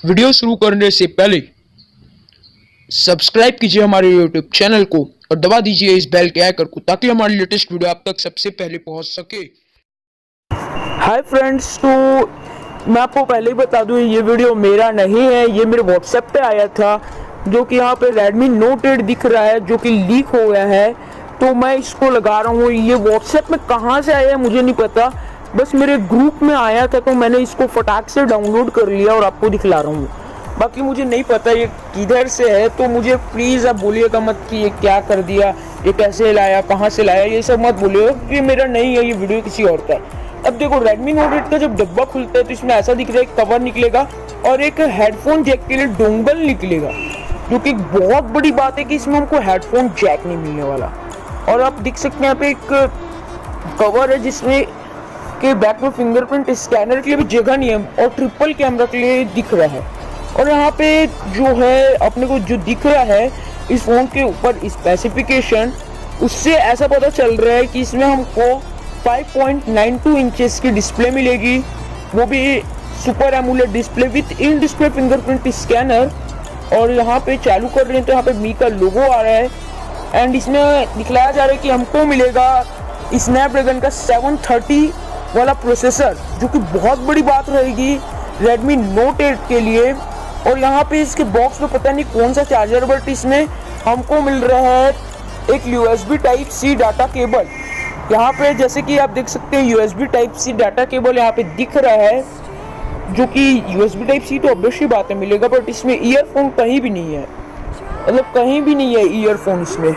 Video शुरू करने से पहले सब्सक्राइब कीजिए हमारे YouTube चैनल को और दबा दीजिए इस बेल के आइकन को ताकि हमारी लेटेस्ट वीडियो आप तक सबसे पहले पहुंच सके। हाय फ्रेंड्स, तो मैं आपको पहले ही बता दूं ये वीडियो मेरा नहीं है, ये मेरे व्हाट्सएप पे आया था जो कि यहाँ पे Redmi Note 8 दिख रहा है जो कि लीक हो गया है। तो मैं इसको लगा रहा हूँ। ये व्हाट्सएप में कहाँ से आया है मुझे नहीं पता, बस मेरे ग्रुप में आया था तो मैंने इसको फटाक से डाउनलोड कर लिया और आपको दिखला रहा हूँ। बाकी मुझे नहीं पता ये किधर से है, तो मुझे प्लीज़ आप बोलिएगा मत कि ये क्या कर दिया, ये कैसे लाया, कहाँ से लाया, ये सब मत बोलिएगा क्योंकि ये मेरा नहीं है, ये वीडियो किसी और का है। अब देखो Redmi Note 8 का जब डब्बा खुलता है तो इसमें ऐसा दिख रहा है, एक कवर निकलेगा और एक हेडफोन जैक के लिए डोंगल निकलेगा, जो कि बहुत बड़ी बात है कि इसमें हमको हेडफोन जैक नहीं मिलने वाला। और आप देख सकते हैं यहाँ पे एक कवर है जिसमें के बैक में फिंगरप्रिंट स्कैनर के लिए भी जगह नहीं है और ट्रिपल कैमरा के लिए दिख रहा है। और यहाँ पे जो है अपने को जो दिख रहा है इस फोन के ऊपर स्पेसिफिकेशन, उससे ऐसा पता चल रहा है कि इसमें हमको 5.92 इंचेस की डिस्प्ले मिलेगी, वो भी super AMOLED display with in display fingerprint scanner. और यहाँ पे चालू कर रहे हैं तो यहाँ पे मी का लोगो आ रहा है एंड इसमें दिखलाया जा रहा है कि हमको मिलेगा स्नैपड्रैगन का 730 वाला प्रोसेसर, जो कि बहुत बड़ी बात रहेगी Redmi Note 8 के लिए। और यहाँ पे इसके बॉक्स में पता नहीं कौन सा चार्जर, बट इसमें हमको मिल रहा है एक USB Type-C डाटा केबल। यहाँ पे जैसे कि आप देख सकते हैं USB Type-C डाटा केबल यहाँ पे दिख रहा है, जो कि USB Type-C तो ऑब्वियसली बात है मिलेगा, बट इसमें ईयरफोन कहीं भी नहीं है, मतलब कहीं भी नहीं है ईयरफोन इसमें।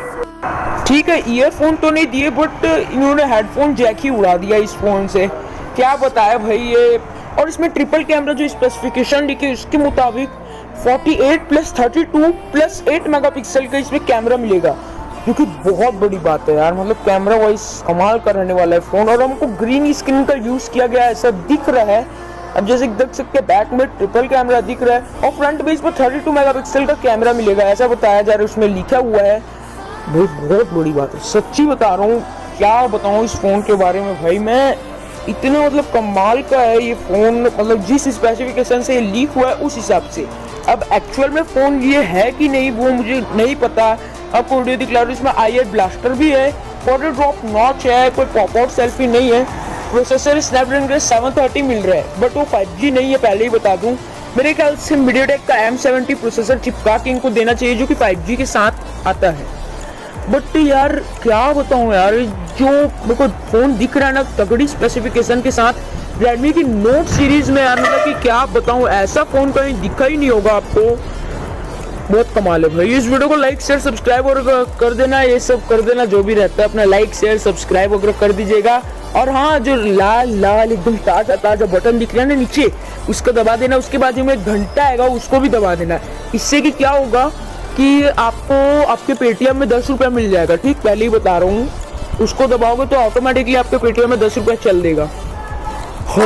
ठीक है, ईयरफोन तो नहीं दिए बट इन्होंने हेडफोन जैक ही उड़ा दिया इस फोन से, क्या बताया भाई ये। और इसमें ट्रिपल कैमरा जो स्पेसिफिकेशन लिखी उसके मुताबिक 48+32+8 मेगापिक्सल का इसमें कैमरा मिलेगा, जो कि बहुत बड़ी बात है यार। मतलब कैमरा वाइज कमाल का रहने वाला है फ़ोन। और हमको ग्रीन स्क्रीन का यूज़ किया गया ऐसा दिख रहा है। अब जैसे देख सकते हैं बैक में ट्रिपल कैमरा दिख रहा है और फ्रंट बेस पर 32 मेगापिक्सल का कैमरा मिलेगा ऐसा बताया जा रहा है, उसमें लिखा हुआ है। बहुत बड़ी बात है, सच्ची बता रहा हूँ, क्या बताऊँ इस फ़ोन के बारे में भाई। मैं इतना मतलब कमाल का है ये फ़ोन, मतलब जिस स्पेसिफिकेशन से ये लीक हुआ है उस हिसाब से। अब एक्चुअल में फ़ोन ये है कि नहीं वो मुझे नहीं पता। आपको वीडियो दिखला रहा हूँ, इसमें आई ब्लास्टर भी है, ऑटो ड्रॉप नॉच है, कोई पॉप आउट सेल्फी नहीं है। प्रोसेसर स्नैपड्रैगन का 730 मिल रहा है बट वो 5G नहीं है, पहले ही बता दूं। मेरे ख्याल से मीडियाटेक का M70 प्रोसेसर चिपका के इनको देना चाहिए जो कि 5G के साथ आता है। बट यार क्या बताऊं यार, जो मेरे को फ़ोन दिख रहा है ना तगड़ी स्पेसिफिकेशन के साथ Redmi की Note सीरीज़ में यार, मतलब कि क्या बताऊं, ऐसा फ़ोन कहीं दिखा ही नहीं होगा आपको। बहुत कमाल है भाई। इस वीडियो को लाइक शेयर सब्सक्राइब और कर देना, ये सब कर देना जो भी रहता है, अपना लाइक शेयर सब्सक्राइब वगैरह कर दीजिएगा। और हाँ, जो लाल लाल एकदम ताजा ताजा बटन दिख रहा है ना नीचे, उसको दबा देना। उसके बाद में एक घंटा आएगा उसको भी दबा देना। इससे कि क्या होगा कि आपको आपके पेटीएम में 10 रुपये मिल जाएगा। ठीक, पहले ही बता रहा हूँ, उसको दबाओगे तो ऑटोमेटिकली आपके पेटीएम में 10 रुपये चल देगा। हो